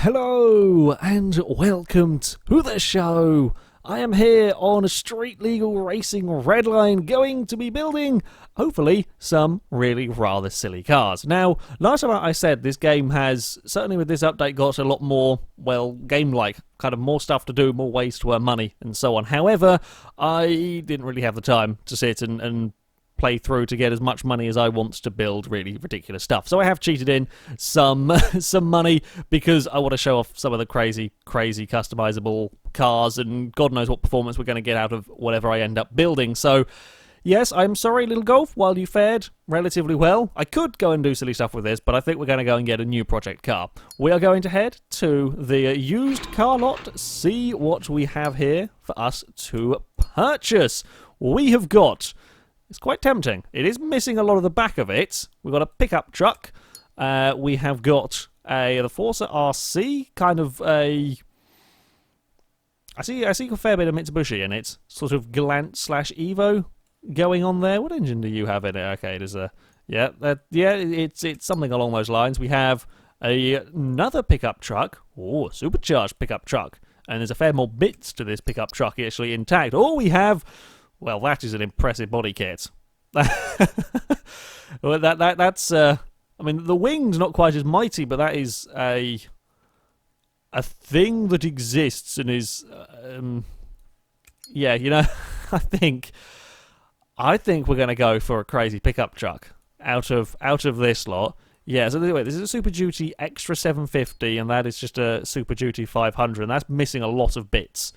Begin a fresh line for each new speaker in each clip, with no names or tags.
Hello and welcome to the show. I am here on Street Legal Racing Redline, going to be building, hopefully, some really rather silly cars. Now, last time I said this game has, certainly with this update, got a lot more, well, game-like, kind of more stuff to do, more ways to earn money, and so on. However, I didn't really have the time to sit and play through to get as much money as I want to build really ridiculous stuff. So I have cheated in some money because I want to show off some of the crazy customizable cars and God knows what performance we're going to get out of whatever I end up building. So yes, I'm sorry, Little Golf, while you fared relatively well. I could go and do silly stuff with this, but I think we're going to go and get a new project car. We are going to head to the used car lot, see what we have here for us to purchase. We have got... It's quite tempting. It is missing a lot of the back of it. We've got a pickup truck. We have got the Forza RC, kind of a... I see a fair bit of Mitsubishi in it. Sort of Galant/Evo going on there. What engine do you have in it? Okay, it is a... it's something along those lines. We have another pickup truck. Oh, a supercharged pickup truck. And there's a fair more bits to this pickup truck actually intact. Oh, we have... Well, that is an impressive body kit. Well, that's. I mean, the wing's not quite as mighty, but that is a thing that exists and is. Yeah, you know, I think we're going to go for a crazy pickup truck out of this lot. Yeah, so anyway, this is a Super Duty Extra 750, and that is just a Super Duty 500, and that's missing a lot of bits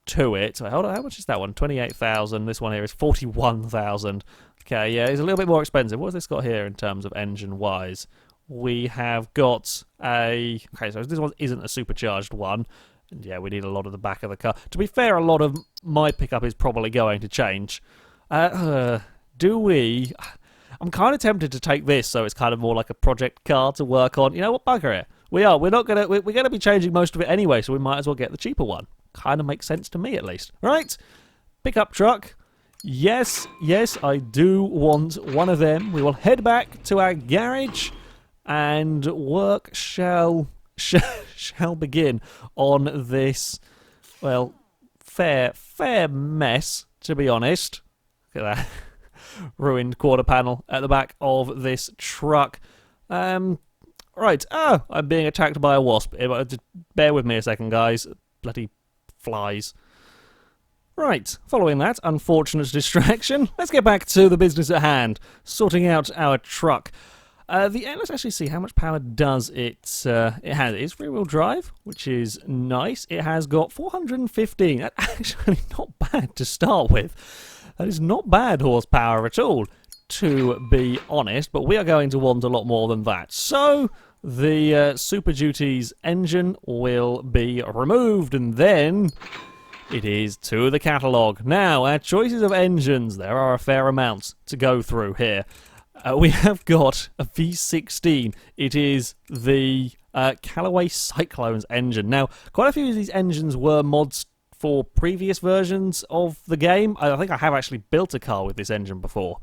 to it. So hold on, how much is that one? 28,000. This one here is 41,000. Okay, yeah, it's a little bit more expensive. What has this got here in terms of engine-wise? We have got a... Okay, so this one isn't a supercharged one. And yeah, we need a lot of the back of the car. To be fair, a lot of my pickup is probably going to change. Do we... I'm kind of tempted to take this, so it's kind of more like a project car to work on. You know what? Bugger it. We're going to be changing most of it anyway, so we might as well get the cheaper one. Kind of makes sense to me, at least. Right, pickup truck. Yes, I do want one of them. We will head back to our garage, and work shall begin on this, well, fair mess, to be honest. Look at that. Ruined quarter panel at the back of this truck. Right, I'm being attacked by a wasp. Just bear with me a second, guys. Bloody flies. Right, following that unfortunate distraction, let's get back to the business at hand, sorting out our truck. Let's actually see how much power does it has. It is rear-wheel drive, which is nice. It has got 415. That's actually not bad to start with. That is not bad horsepower at all, to be honest, but we are going to want a lot more than that. So the Super Duty's engine will be removed, and then it is to the catalogue. Now, our choices of engines, there are a fair amount to go through here. We have got a V16. It is the Callaway Cyclones engine. Now, quite a few of these engines were mods for previous versions of the game. I think I have actually built a car with this engine before.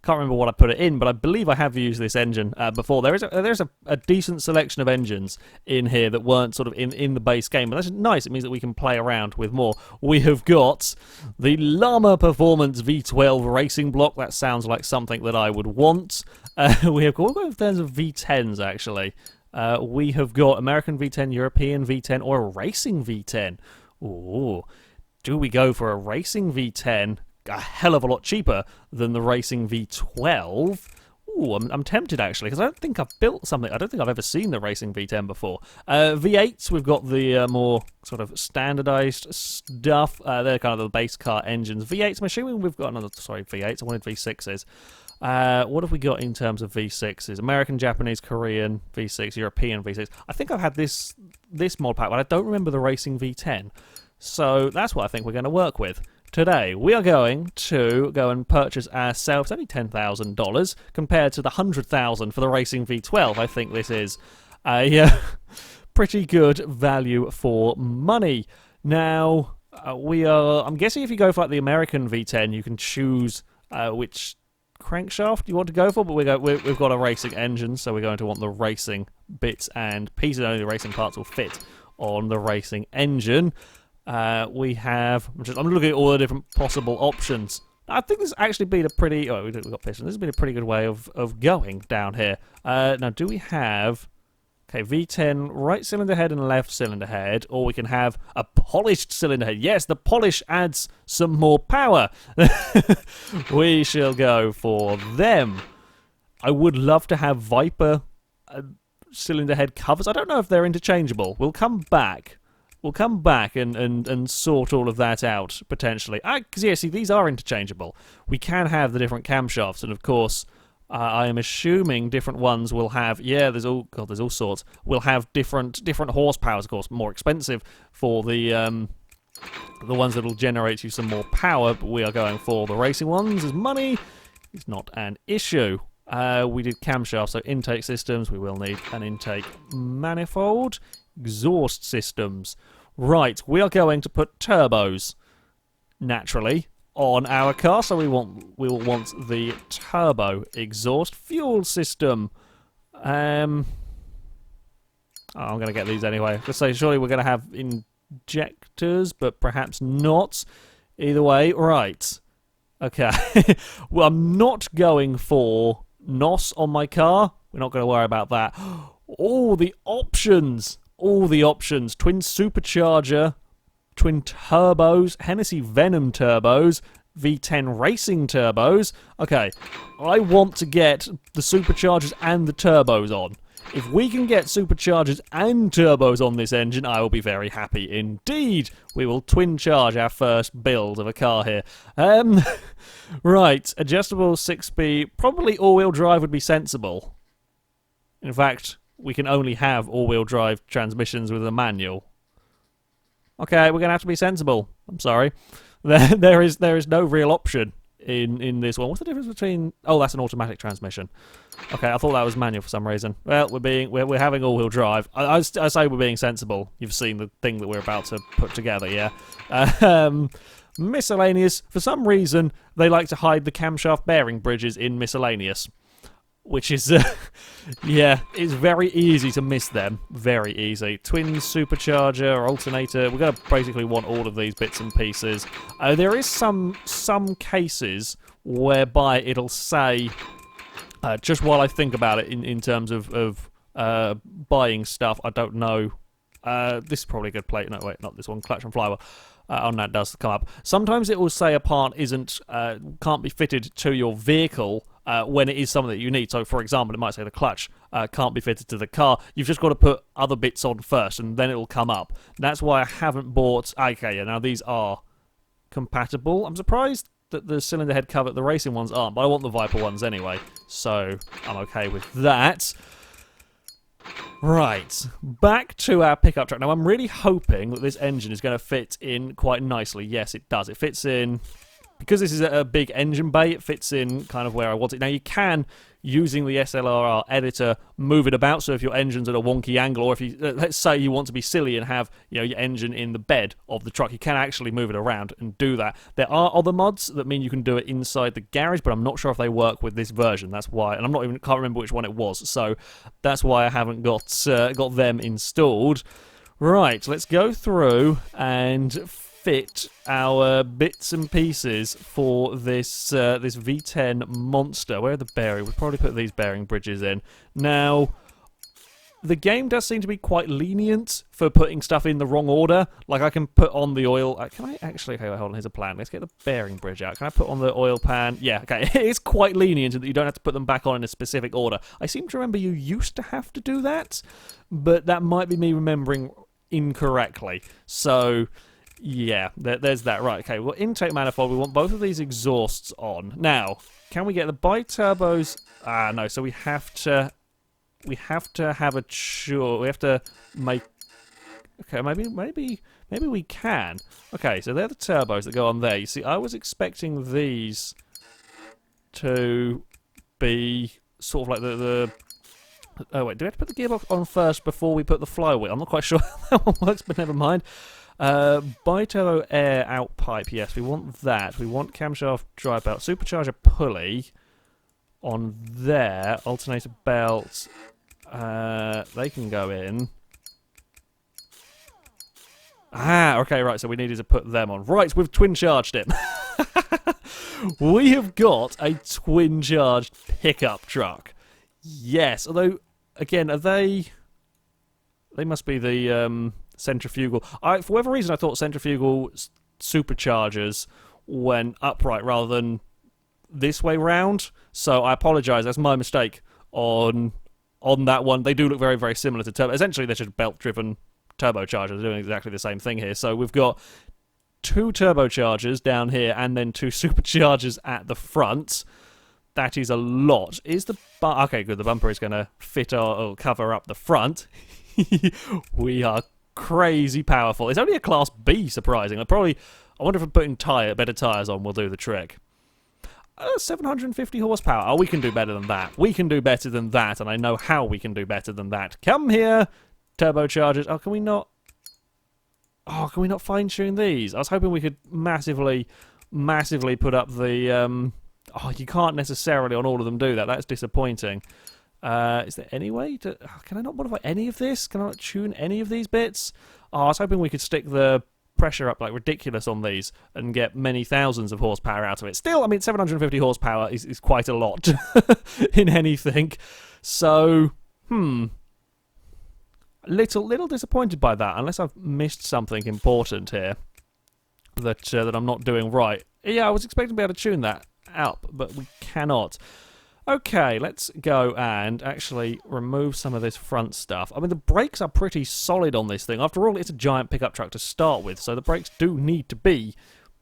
Can't remember what I put it in, but I believe I have used this engine before. There's a decent selection of engines in here that weren't sort of in the base game, but that's nice. It means that we can play around with more. We have got the Llama Performance V12 racing block. That sounds like something that I would want. We have got in terms of V10s actually. We have got American V10, European V10, or a racing V10. Ooh, do we go for a racing V10? A hell of a lot cheaper than the racing V12. Ooh, I'm tempted actually, because I don't think I've built something. I don't think I've ever seen the racing V10 before. V8s, we've got the more sort of standardized stuff. They're kind of the base car engines. V8s, I'm assuming we've got another, sorry, V8s. I wanted V6s. What have we got in terms of V6s? American, Japanese, Korean V6, European V6. I think I've had this mod pack, but I don't remember the racing V10. So that's what I think we're going to work with. Today, we are going to go and purchase ourselves only $10,000 compared to the $100,000 for the Racing V12. I think this is a pretty good value for money. Now, I'm guessing if you go for like the American V10, you can choose which crankshaft you want to go for, but we've got a racing engine, so we're going to want the racing bits and pieces. Only the racing parts will fit on the racing engine. I'm looking at all the different possible options. I think this has actually been a pretty... Oh, we've got pistons. This has been a pretty good way of going down here. Now, do we have... Okay, V10, right cylinder head and left cylinder head, or we can have a polished cylinder head. Yes, the polish adds some more power. We shall go for them. I would love to have Viper cylinder head covers. I don't know if they're interchangeable. We'll come back. We'll come back and sort all of that out, potentially. Because, yeah, see, these are interchangeable. We can have the different camshafts, and, of course... I am assuming different ones will have, there's all sorts. Will have different horsepowers, of course, more expensive for the ones that will generate you some more power. But we are going for the racing ones, as money is not an issue. We did camshaft, so intake systems. We will need an intake manifold, exhaust systems. Right, we are going to put turbos naturally on our car, so we will want the turbo exhaust fuel system. I'm going to get these anyway. Let's say surely we're going to have injectors, but perhaps not. Either way, right. Okay. Well, I'm not going for NOS on my car. We're not going to worry about that. All the options. All the options. Twin supercharger. Twin turbos, Hennessy Venom turbos, V10 racing turbos. Okay, I want to get the superchargers and the turbos on. If we can get superchargers and turbos on this engine, I will be very happy indeed. We will twin charge our first build of a car here. Right, adjustable 6-speed, probably all-wheel drive would be sensible. In fact, we can only have all-wheel drive transmissions with a manual. Okay, we're going to have to be sensible. I'm sorry. There is no real option in this one. What's the difference between... Oh, that's an automatic transmission. Okay, I thought that was manual for some reason. Well, we're having all-wheel drive. I say we're being sensible. You've seen the thing that we're about to put together, yeah? Miscellaneous. For some reason, they like to hide the camshaft bearing bridges in miscellaneous. Which is, yeah, it's very easy to miss them. Very easy. Twin supercharger, alternator. We're going to basically want all of these bits and pieces. There is some cases whereby it'll say, just while I think about it in terms of buying stuff, I don't know. This is probably a good plate. No, wait, not this one. Clutch and flywheel. That does come up. Sometimes it will say a part can't be fitted to your vehicle when it is something that you need. So, for example, it might say the clutch can't be fitted to the car. You've just got to put other bits on first, and then it will come up. That's why I haven't bought... Okay, yeah, now these are compatible. I'm surprised that the cylinder head cover, the racing ones aren't, but I want the Viper ones anyway, so I'm okay with that. Right, back to our pickup truck. Now, I'm really hoping that this engine is going to fit in quite nicely. Yes, it does. It fits in... Because this is a big engine bay, it fits in kind of where I want it. Now, you can, using the SLRR editor, move it about. So if your engine's at a wonky angle, or if you, let's say you want to be silly and have, your engine in the bed of the truck, you can actually move it around and do that. There are other mods that mean you can do it inside the garage, but I'm not sure if they work with this version. That's why, and can't remember which one it was. So that's why I haven't got them installed. Right, let's go through and fit our bits and pieces for this this V10 monster. Where are the bearings? We'll probably put these bearing bridges in. Now, the game does seem to be quite lenient for putting stuff in the wrong order. Like, I can put on the oil... Can I actually... Okay, hold on, here's a plan. Let's get the bearing bridge out. Can I put on the oil pan? Yeah, okay. It's quite lenient in that you don't have to put them back on in a specific order. I seem to remember you used to have to do that, but that might be me remembering incorrectly. So... yeah, there's that. Right, okay, well, intake manifold, we want both of these exhausts on. Now, can we get the bi-turbos? No, so we have to have a we have to make... Okay, maybe we can. Okay, so they're the turbos that go on there. You see, I was expecting these to be sort of like the oh, wait, do we have to put the gearbox on first before we put the flywheel? I'm not quite sure how that one works, but never mind. Bi-turbo air out pipe, yes, we want that. We want camshaft dry belt, supercharger pulley. on there. Alternator belts, they can go in. Ah, okay, right, so we needed to put them on. Right, we've twin-charged it. We have got a twin-charged pickup truck. Yes, although, again, are they... They must be the centrifugal. For whatever reason, I thought centrifugal superchargers went upright rather than this way round. So I apologise, that's my mistake on that one. They do look very, very similar to turbo. Essentially, they're just belt-driven turbochargers. They're doing exactly the same thing here. So we've got 2 turbochargers down here and then 2 superchargers at the front. That is a lot. Is the okay, good. The bumper is going to fit or cover up the front. We are crazy powerful. It's only a Class B, surprising. I wonder if putting better tyres on will do the trick. 750 horsepower. Oh, we can do better than that. We can do better than that, and I know how we can do better than that. Come here, turbochargers. Oh, can we not? Oh, can we not fine-tune these? I was hoping we could massively put up the... Oh, you can't necessarily on all of them do that. That's disappointing. Is there any way to... Can I not modify any of this? Can I not tune any of these bits? Oh, I was hoping we could stick the pressure up like ridiculous on these and get many thousands of horsepower out of it. Still, I mean, 750 horsepower is quite a lot in anything. So, little disappointed by that, unless I've missed something important here that I'm not doing right. Yeah, I was expecting to be able to tune that up, but we cannot. Okay, let's go and actually remove some of this front stuff. I mean, the brakes are pretty solid on this thing. After all, it's a giant pickup truck to start with, so the brakes do need to be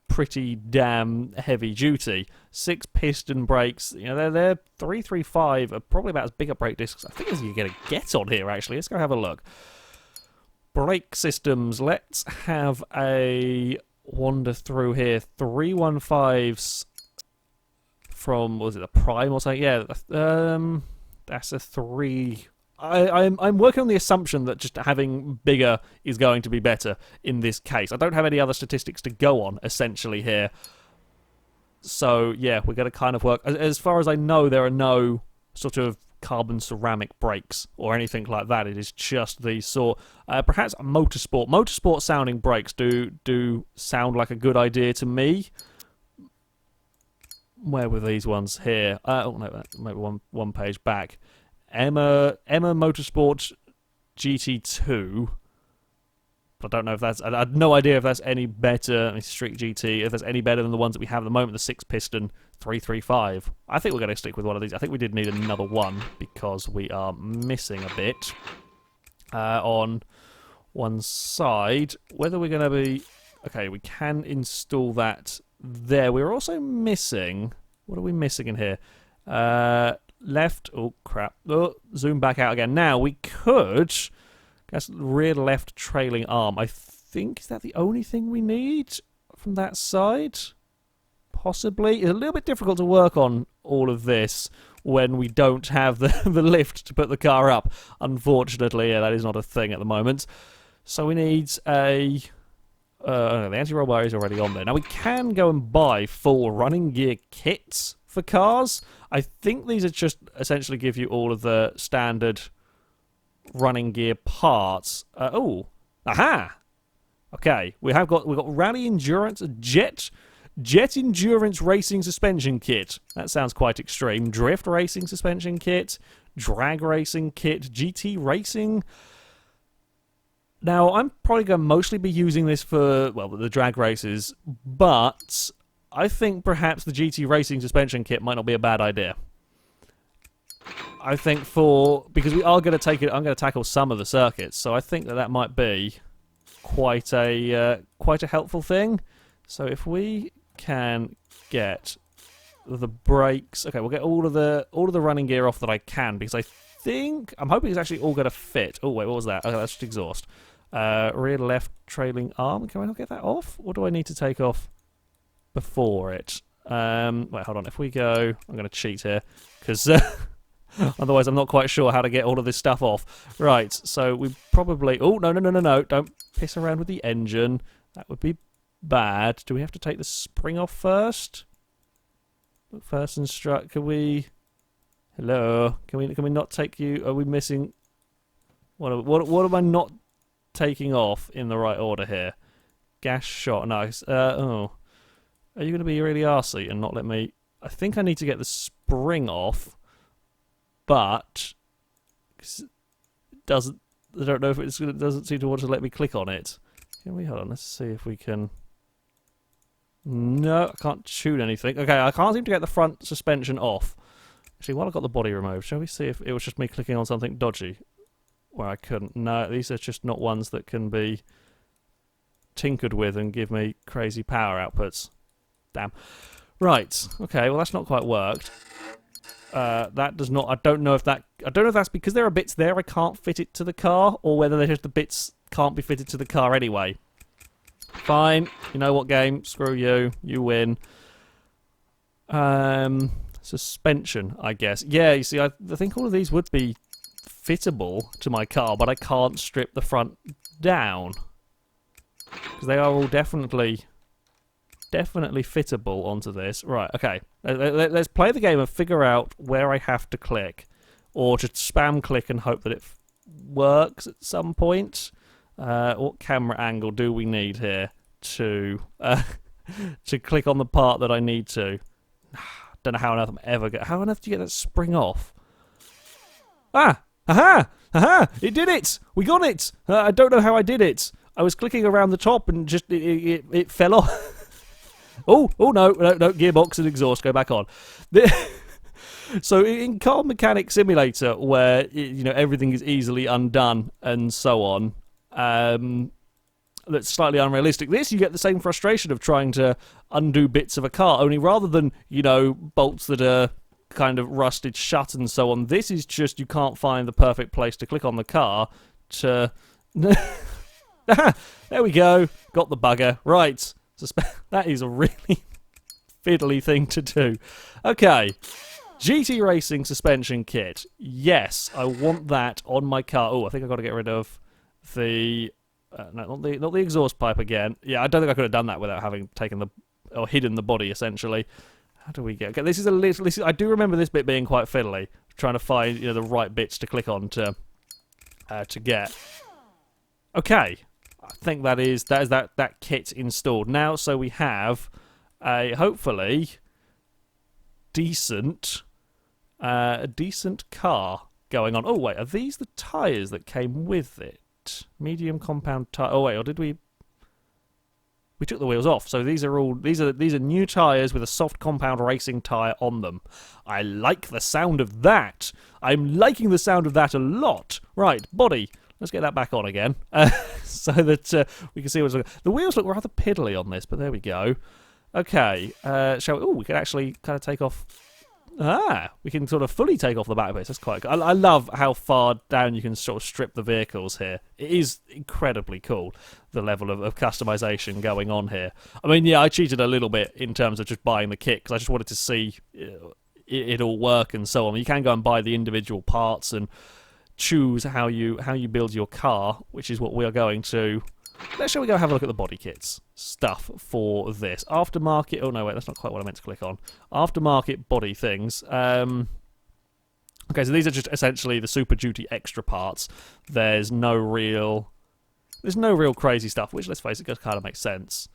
pretty damn heavy duty. 6-piston brakes, you know, they're 335 are probably about as big a brake discs I think as you're going to get on here, actually. Let's go have a look. Brake systems, let's have a wander through here. 315s from, was it a Prime or something? Yeah, that's a 3. I'm working on the assumption that just having bigger is going to be better in this case. I don't have any other statistics to go on, essentially, here. So, yeah, we're going to kind of work... As far as I know, there are no sort of carbon ceramic brakes or anything like that. It is just these sort... perhaps motorsport. Motorsport-sounding brakes do sound like a good idea to me. Where were these ones here? Oh, no, maybe one page back. Emma Motorsport GT2. I don't know if that's... I have no idea if that's any better. I mean, Street GT, if that's any better than the ones that we have at the moment, the 6-piston 335. I think we're going to stick with one of these. I think we did need another one because we are missing a bit on one side. Whether we're going to be... Okay, we can install that there. We're also missing... What are we missing in here? Left... Oh, crap. Oh, zoom back out again. Now, we could... That's rear left trailing arm. I think, is that the only thing we need from that side? Possibly. It's a little bit difficult to work on all of this when we don't have the lift to put the car up. Unfortunately, yeah, that is not a thing at the moment. So we need a... the anti-roll bar is already on there. Now, we can go and buy full running gear kits for cars. I think these are just essentially give you all of the standard running gear parts. Aha! Okay, we've got Rally Endurance, Jet Endurance Racing Suspension Kit. That sounds quite extreme. Drift Racing Suspension Kit, Drag Racing Kit, GT Racing. Now, I'm probably going to mostly be using this for, well, the drag races, but I think perhaps the GT Racing Suspension Kit might not be a bad idea. I think because we are going to take it, I'm going to tackle some of the circuits, so I think that might be quite a helpful thing. So if we can get the brakes, okay, we'll get all of the running gear off that I can, because I'm hoping it's actually all going to fit. Oh wait, what was that? Okay, that's just exhaust. Rear left trailing arm. Can I not get that off? What do I need to take off before it? Wait, hold on. If we go, I'm going to cheat here because. Otherwise, I'm not quite sure how to get all of this stuff off. Right, so we probably... Oh, no. Don't piss around with the engine. That would be bad. Do we have to take the spring off first? First instruct... Can we... Hello. Can we not take you? Are we missing? What am I not taking off in the right order here? Gas shot. Nice. Oh. Are you going to be really arsey and not let me? I think I need to get the spring off, but it doesn't. I don't know if it doesn't seem to want to let me click on it. Can we hold on? Let's see if we can. No, I can't shoot anything. Okay, I can't seem to get the front suspension off. Actually, while I got the body removed, shall we see if it was just me clicking on something dodgy where I couldn't? No, these are just not ones that can be tinkered with and give me crazy power outputs. Damn. Right. Okay. Well, that's not quite worked. That does not. I don't know if that's because there are bits there I can't fit it to the car, or whether they're just the bits can't be fitted to the car anyway. Fine. You know what, game? Screw you. You win. Suspension, I guess. Yeah. You see, I think all of these would be fittable to my car, but I can't strip the front down because they are all definitely fittable onto this. Right, okay. Let's play the game and figure out where I have to click, or just spam click and hope that it works at some point. What camera angle do we need here to click on the part that I need to? Don't know how on earth I'm ever going. How on earth do you get that spring off? Ah! Aha! Aha! It did it! We got it! I don't know how I did it. I was clicking around the top and just it fell off. Oh no, gearbox and exhaust, go back on. So in Car Mechanic Simulator, where everything is easily undone and so on, that's slightly unrealistic. This, you get the same frustration of trying to undo bits of a car, only rather than bolts that are kind of rusted shut and so on. This is just you can't find the perfect place to click on the car to. There we go. Got the bugger. Right. That is a really fiddly thing to do. Okay. GT Racing suspension kit. Yes, I want that on my car. Oh, I think I've got to get rid of the... no, not the exhaust pipe again. Yeah, I don't think I could have done that without having taken or hidden the body, essentially. How do we get... Okay, this is a little... I do remember this bit being quite fiddly. Trying to find, the right bits to click on to get. Okay. I think that is that kit installed now, so we have a hopefully decent car going on. Oh wait, are these the tyres that came with it? Medium compound tyre. Oh wait, or did we? We took the wheels off, so these are new tyres with a soft compound racing tyre on them. I like the sound of that. I'm liking the sound of that a lot. Right, body. Let's get that back on again, so that we can see what's looking. The wheels look rather piddly on this, but there we go. Okay, shall we? Oh, we can actually kind of take off. We can sort of fully take off the back bits. That's quite cool. I love how far down you can sort of strip the vehicles here. It is incredibly cool, the level of customization going on here. I mean, yeah, I cheated a little bit in terms of just buying the kit, because I just wanted to see it all work and so on. You can go and buy the individual parts and choose how you build your car, which is what we are going to. Shall we go have a look at the body kits stuff for this aftermarket? Oh no, wait, that's not quite what I meant to click on. Aftermarket body things. Okay, so these are just essentially the Super Duty extra parts. There's no real crazy stuff, which, let's face it, just kind of makes sense.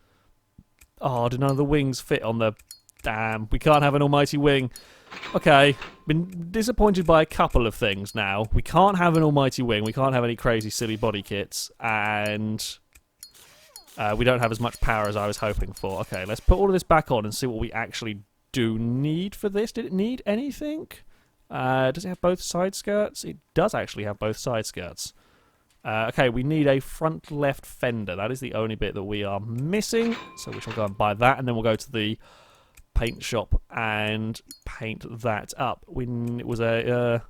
Oh, do none of the wings fit on the? Damn, we can't have an almighty wing. Okay, been disappointed by a couple of things now. We can't have an almighty wing, we can't have any crazy silly body kits, and we don't have as much power as I was hoping for. Okay, let's put all of this back on and see what we actually do need for this. Did it need anything? Does it have both side skirts? It does actually have both side skirts. Okay, we need a front left fender. That is the only bit that we are missing, so we shall go and buy that, and then we'll go to the paint shop and paint that up. It was a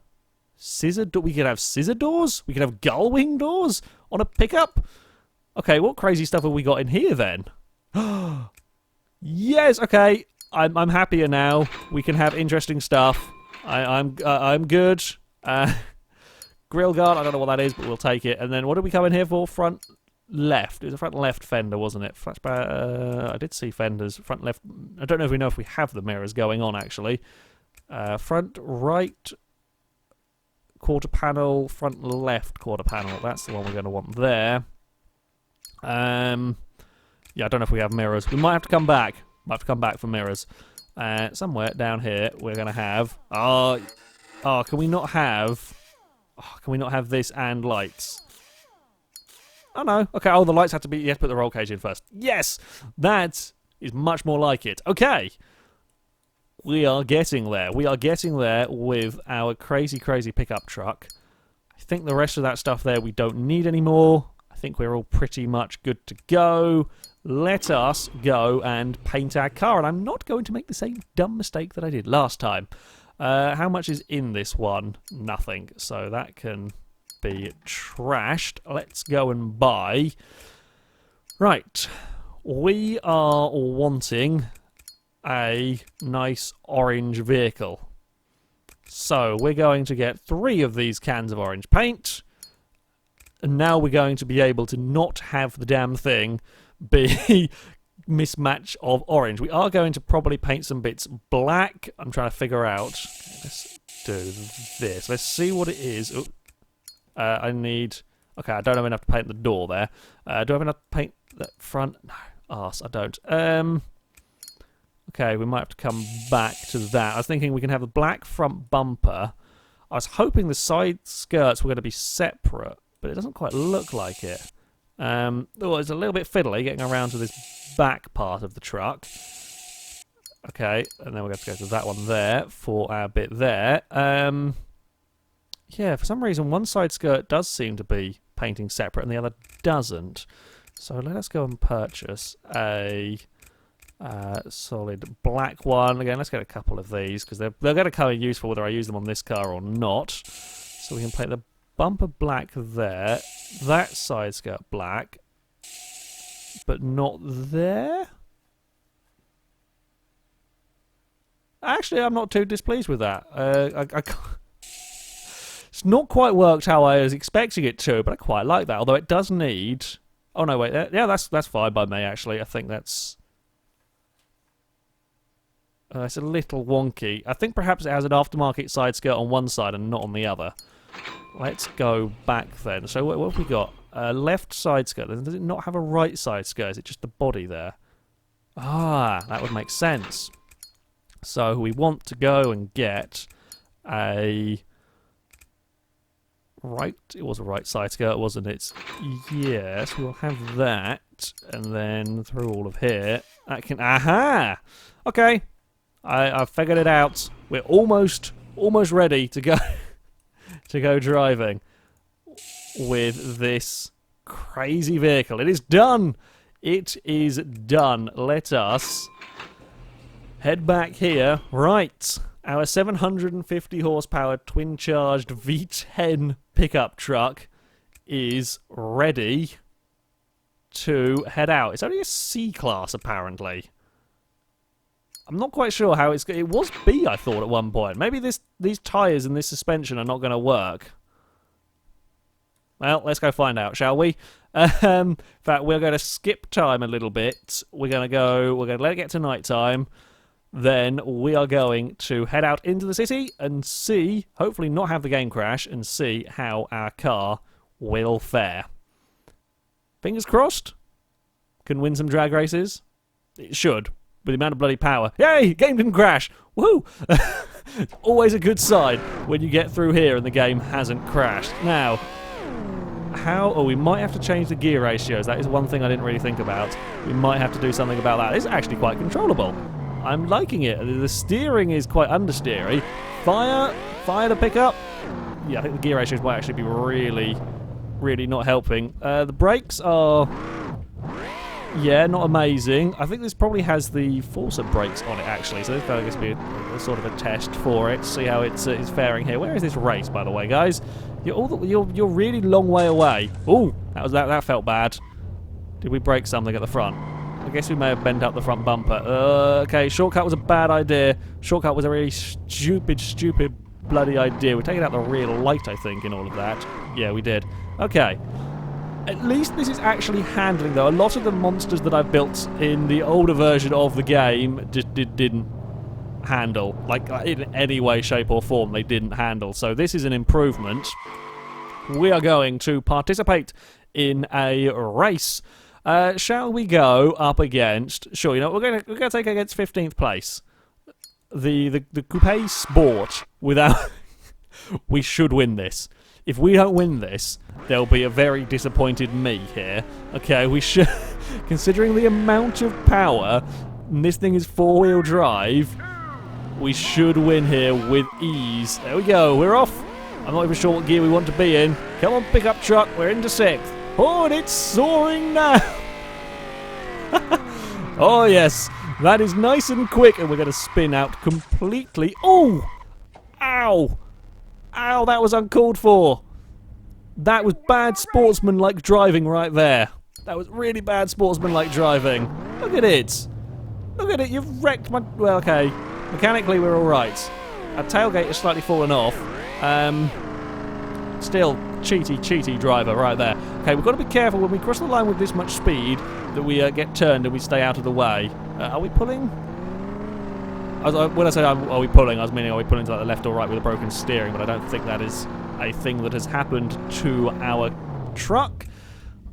scissor door. We could have scissor doors. We could have gull wing doors on a pickup. Okay, what crazy stuff have we got in here then? Yes. Okay, I'm happier now. We can have interesting stuff. I'm good. Grill guard. I don't know what that is, but we'll take it. And then what did we come in here for? Front left. It was a front left fender, wasn't it? I did see fenders. Front left. I don't know if we have the mirrors going on, actually. Front right quarter panel, front left quarter panel. That's the one we're going to want there. Yeah, I don't know if we have mirrors. We might have to come back. Might have to come back for mirrors. Somewhere down here, we're going to have... can we not have... can we not have this and lights? Oh, no. Okay, the lights have to be... You have to put the roll cage in first. Yes! That is much more like it. Okay. We are getting there. We are getting there with our crazy, crazy pickup truck. I think the rest of that stuff there we don't need anymore. I think we're all pretty much good to go. Let us go and paint our car. And I'm not going to make the same dumb mistake that I did last time. How much is in this one? Nothing. So that can be trashed. Let's go and buy. Right. We are wanting a nice orange vehicle. So we're going to get 3 of these cans of orange paint. And now we're going to be able to not have the damn thing be mismatch of orange. We are going to probably paint some bits black. I'm trying to figure out. Let's do this. Let's see what it is. I need... Okay, I don't have enough to paint the door there. Do I have enough to paint the front? No. Arse, I don't. Okay, we might have to come back to that. I was thinking we can have the black front bumper. I was hoping the side skirts were going to be separate, but it doesn't quite look like it. It's a little bit fiddly getting around to this back part of the truck. Okay, and then we're going to go to that one there for our bit there. Yeah, for some reason one side skirt does seem to be painting separate and the other doesn't. So let us go and purchase a solid black one. Again, let's get a couple of these because they're going to come in useful whether I use them on this car or not. So we can paint the bumper black there, that side skirt black, but not there. Actually, I'm not too displeased with that. It's not quite worked how I was expecting it to, but I quite like that. Although it does need... Oh no, wait. Yeah, that's fine by me. Actually, I think that's... it's a little wonky. I think perhaps it has an aftermarket side skirt on one side and not on the other. Let's go back then. So what have we got? Left side skirt. Does it not have a right side skirt? Is it just the body there? Ah, that would make sense. So we want to go and get a right... It was a right side skirt, wasn't it? Yes, we'll have that. And then through all of here, that can... Aha! Okay. I've figured it out. We're almost ready to go... to go driving with this crazy vehicle. It is done. It is done. Let us head back here. Right. Our 750 horsepower twin-charged V10 pickup truck is ready to head out. It's only a C-class, apparently. I'm not quite sure how it's... It was B, I thought, at one point. Maybe these tyres and this suspension are not going to work. Well, let's go find out, shall we? In fact, we're going to skip time a little bit. We're going to let it get to night time. Then we are going to head out into the city and see, hopefully not have the game crash, and see how our car will fare. Fingers crossed. Can win some drag races. It should. With the amount of bloody power. Yay! Game didn't crash! Woohoo! It's always a good sign when you get through here and the game hasn't crashed. Now, how... Oh, we might have to change the gear ratios. That is one thing I didn't really think about. We might have to do something about that. It's actually quite controllable. I'm liking it. The steering is quite understeery. Fire to pick up. Yeah, I think the gear ratios might actually be really, really not helping. The brakes are... Yeah, not amazing. I think this probably has the Forza brakes on it, actually, so this is going to be a sort of a test for it, see how it's faring here. Where is this race, by the way, guys? You're really long way away. Ooh, that felt bad. Did we break something at the front? I guess we may have bent up the front bumper. Okay, shortcut was a bad idea. Shortcut was a really stupid bloody idea. We're taking out the rear light, I think, in all of that. Yeah, we did. Okay. At least this is actually handling, though. A lot of the monsters that I built in the older version of the game just didn't handle. Like, in any way, shape, or form, they didn't handle. So this is an improvement. We are going to participate in a race. Shall we go up against... Sure, you know, we're gonna take against 15th place. The Coupe Sport without... We should win this. If we don't win this, there'll be a very disappointed me here. Okay, we should... Considering the amount of power, and this thing is 4-wheel drive, we should win here with ease. There we go, we're off. I'm not even sure what gear we want to be in. Come on, pickup truck, we're into 6th. Oh, and it's soaring now. Oh, yes. That is nice and quick, and we're going to spin out completely. Oh! Ow! Ow, that was uncalled for. That was bad sportsman-like driving right there. That was really bad sportsman-like driving. Look at it. Look at it, you've wrecked my... Well, okay. Mechanically, we're alright. Our tailgate has slightly fallen off. Still, cheaty driver right there. Okay, we've got to be careful when we cross the line with this much speed that we get turned and we stay out of the way. Are we pulling? When I say are we pulling, I was meaning are we pulling to like the left or right with a broken steering, but I don't think that is a thing that has happened to our truck.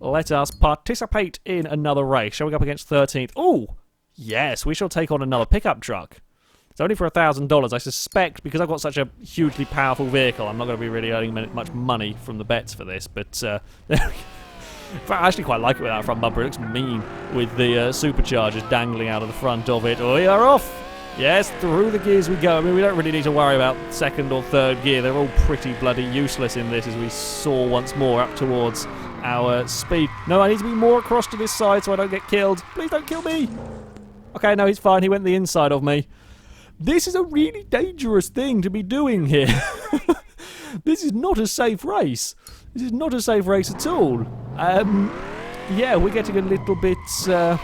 Let us participate in another race. Shall we go up against 13th? Oh, yes, we shall take on another pickup truck. It's only for $1,000. I suspect, because I've got such a hugely powerful vehicle, I'm not going to be really earning much money from the bets for this, but in fact, I actually quite like it with that front bumper. It looks mean with the superchargers dangling out of the front of it. We are off! Yes, through the gears we go. I mean, we don't really need to worry about 2nd or 3rd gear. They're all pretty bloody useless in this as we soar once more up towards our speed. No, I need to be more across to this side so I don't get killed. Please don't kill me! Okay, no, he's fine. He went the inside of me. This is a really dangerous thing to be doing here. This is not a safe race. This is not a safe race at all. Yeah, we're getting a little bit kind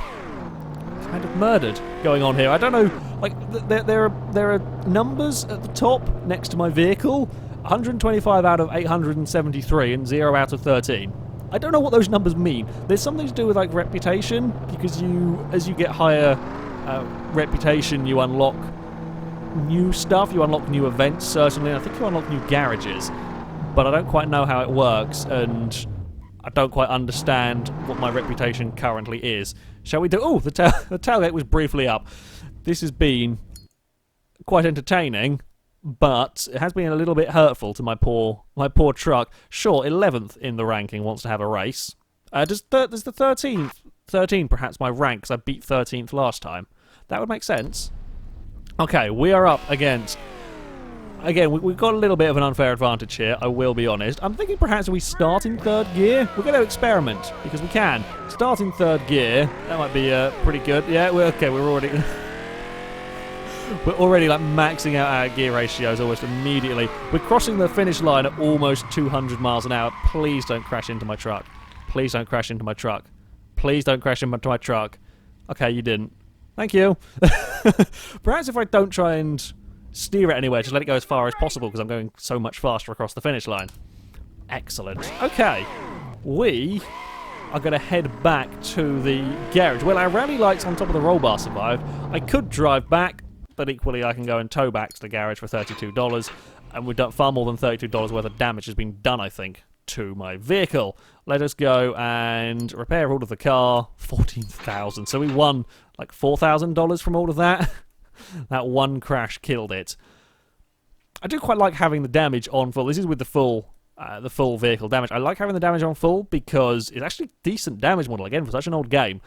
of murdered going on here. I don't know, like, there are numbers at the top next to my vehicle. 125 out of 873 and 0 out of 13. I don't know what those numbers mean. There's something to do with, like, reputation, because as you get higher reputation, you unlock new stuff, you unlock new events, certainly. I think you unlock new garages, but I don't quite know how it works, and I don't quite understand what my reputation currently is. Shall we do... Oh, the tailgate was briefly up. This has been quite entertaining, but it has been a little bit hurtful to my poor truck. Sure, 11th in the ranking wants to have a race. Does the 13 perhaps my rank, because I beat 13th last time? That would make sense. Okay, we are up against... Again, we've got a little bit of an unfair advantage here, I will be honest. I'm thinking perhaps we start in 3rd gear. We're going to experiment, because we can. Start in 3rd gear. That might be pretty good. Yeah, we're already... We're already, like, maxing out our gear ratios almost immediately. We're crossing the finish line at almost 200 miles an hour. Please don't crash into my truck. Please don't crash into my truck. Please don't crash into my truck. Okay, you didn't. Thank you. Perhaps if I don't try and steer it anywhere, just let it go as far as possible, because I'm going so much faster across the finish line. Excellent. Okay. We are going to head back to the garage. Well, our rally lights on top of the roll bar survived. I could drive back, but equally I can go and tow back to the garage for $32, and we've done far more than $32 worth of damage has been done, I think, to my vehicle. Let us go and repair all of the car. 14,000. So we won like $4,000 from all of that. That one crash killed it. I do quite like having the damage on full. This is with the full vehicle damage. I like having the damage on full because it's actually decent damage model, again, for such an old game.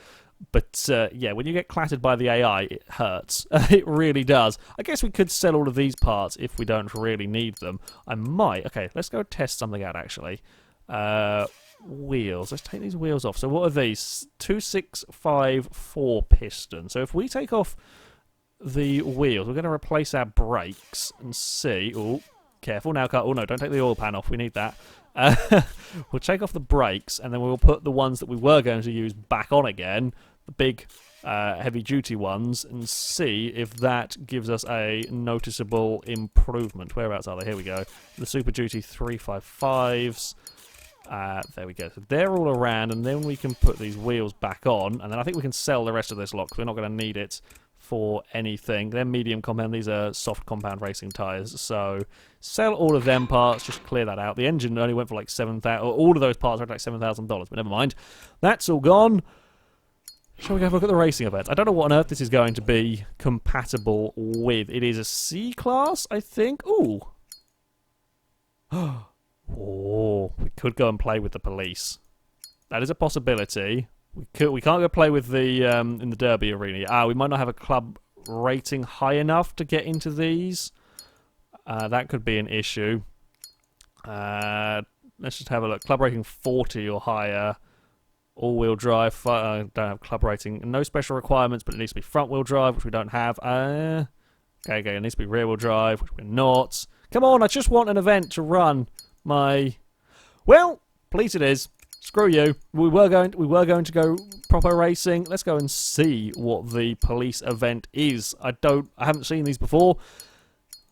But, yeah, when you get clattered by the AI, it hurts. It really does. I guess we could sell all of these parts if we don't really need them. I might. Okay, let's go test something out, actually. Wheels. Let's take these wheels off. So what are these? 2654 piston. So if we take off the wheels, we're going to replace our brakes and see... Oh, careful now, car. Oh, no, don't take the oil pan off. We need that. We'll take off the brakes, and then we'll put the ones that we were going to use back on again, the big heavy-duty ones, and see if that gives us a noticeable improvement. Whereabouts are they? Here we go. The Super Duty 355s. There we go. So they're all around, and then we can put these wheels back on, and then I think we can sell the rest of this lot, because we're not going to need it for anything. They're medium compound. These are soft compound racing tyres. So sell all of them parts. Just clear that out. The engine only went for like $7,000. All of those parts are like $7,000. But never mind. That's all gone. Shall we have a look at the racing events? I don't know what on earth this is going to be compatible with. It is a C-Class, I think. Ooh. Oh, we could go and play with the police. That is a possibility. We can't go play with the in the Derby arena. We might not have a club rating high enough to get into these. That could be an issue. Let's just have a look. Club rating 40 or higher. All-wheel drive. Don't have club rating. No special requirements, but it needs to be front-wheel drive, which we don't have. Okay, it needs to be rear-wheel drive, which we're not. Come on, I just want an event to run my... Well, police it is. Screw you. We were going to go proper racing. Let's go and see what the police event is. I haven't seen these before.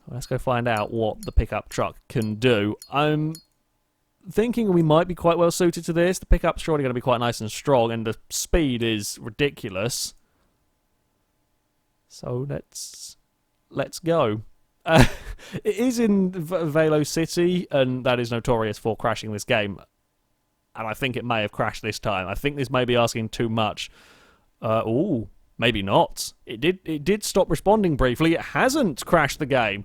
Let's go find out what the pickup truck can do. I'm thinking we might be quite well suited to this. The pickup's surely going to be quite nice and strong, and the speed is ridiculous. So let's go. It is in Velo City, and that is notorious for crashing this game. And I think it may have crashed this time. I think this may be asking too much. Ooh, maybe not. It did stop responding briefly. It hasn't crashed the game.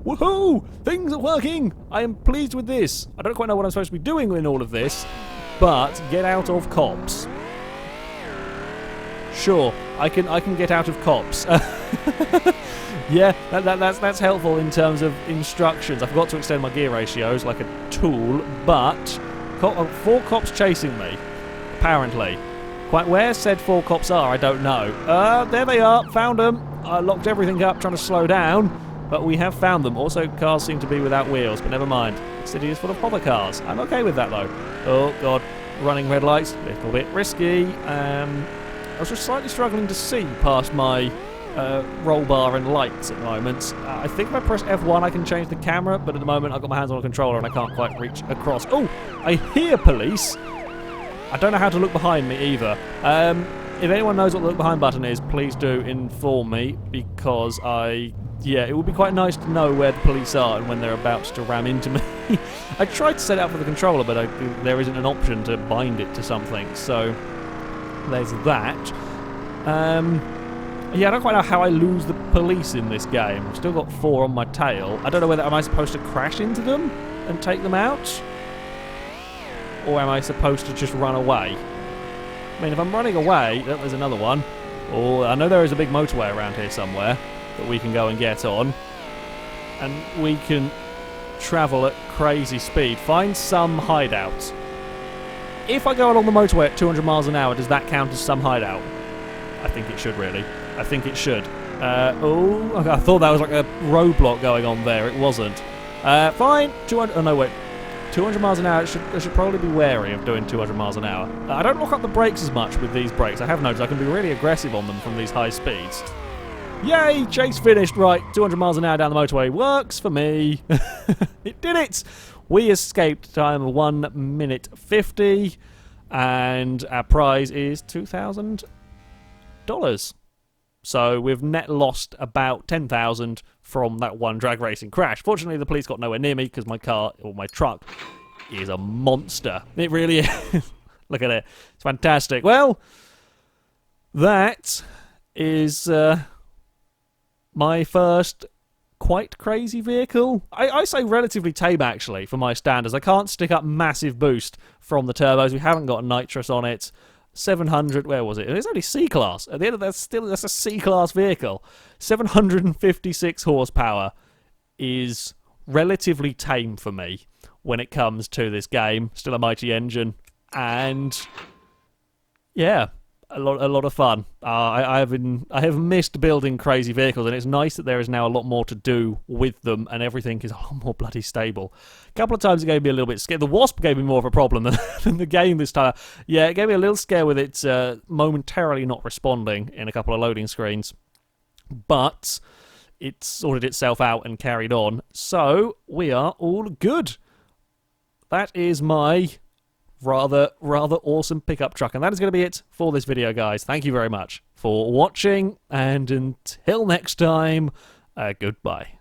Woohoo! Things are working! I am pleased with this. I don't quite know what I'm supposed to be doing in all of this, but get out of cops. Sure, I can get out of cops. Yeah, that's helpful in terms of instructions. I forgot to extend my gear ratios like a tool, but 4 cops chasing me, apparently. Quite where said 4 cops are, I don't know. There they are, found them. I locked everything up trying to slow down. But we have found them. Also, cars seem to be without wheels, but never mind. The city is full of hover cars. I'm okay with that, though. Oh, God. Running red lights. A little bit risky. I was just slightly struggling to see past my roll bar and lights at the moment. I think if I press F1, I can change the camera, but at the moment, I've got my hands on a controller and I can't quite reach across. Oh, I hear police. I don't know how to look behind me, either. If anyone knows what the look behind button is, please do inform me, because yeah, it would be quite nice to know where the police are and when they're about to ram into me. I tried to set it up for the controller, but there isn't an option to bind it to something, so there's that. Yeah, I don't quite know how I lose the police in this game. I've still got 4 on my tail. I don't know whether am I supposed to crash into them and take them out? Or am I supposed to just run away? I mean, if I'm running away, there's another one. Oh, I know there is a big motorway around here somewhere that we can go and get on. And we can travel at crazy speed. Find some hideout. If I go along the motorway at 200 miles an hour, does that count as some hideout? I think it should, really. I think it should. Oh, I thought that was like a roadblock going on there. It wasn't. Fine. 200... Oh, no, wait. 200 miles an hour, I should probably be wary of doing 200 miles an hour. I don't lock up the brakes as much with these brakes. I have noticed I can be really aggressive on them from these high speeds. Yay, chase finished. Right, 200 miles an hour down the motorway. Works for me. It did it. We escaped. Time of 1 minute 50. And our prize is $2,000. So we've net lost about 10,000 from that one drag racing crash. Fortunately, the police got nowhere near me because my car, or my truck, is a monster. It really is. Look at it. It's fantastic. Well, that is my first quite crazy vehicle. I say relatively tame, actually, for my standards. I can't stick up massive boost from the turbos. We haven't got nitrous on it. 700, where was it? It's only C-Class. At the end of that, that's a C-Class vehicle. 756 horsepower is relatively tame for me when it comes to this game. Still a mighty engine. And, yeah, a lot of fun. I have missed building crazy vehicles, and it's nice that there is now a lot more to do with them, and everything is a lot more bloody stable. A couple of times it gave me a little bit scared. The Wasp gave me more of a problem than the game this time. Yeah, it gave me a little scare with it momentarily not responding in a couple of loading screens, but it sorted itself out and carried on. So we are all good. That is my rather awesome pickup truck, and that is going to be it for this video, guys. Thank you very much for watching, and until next time, goodbye.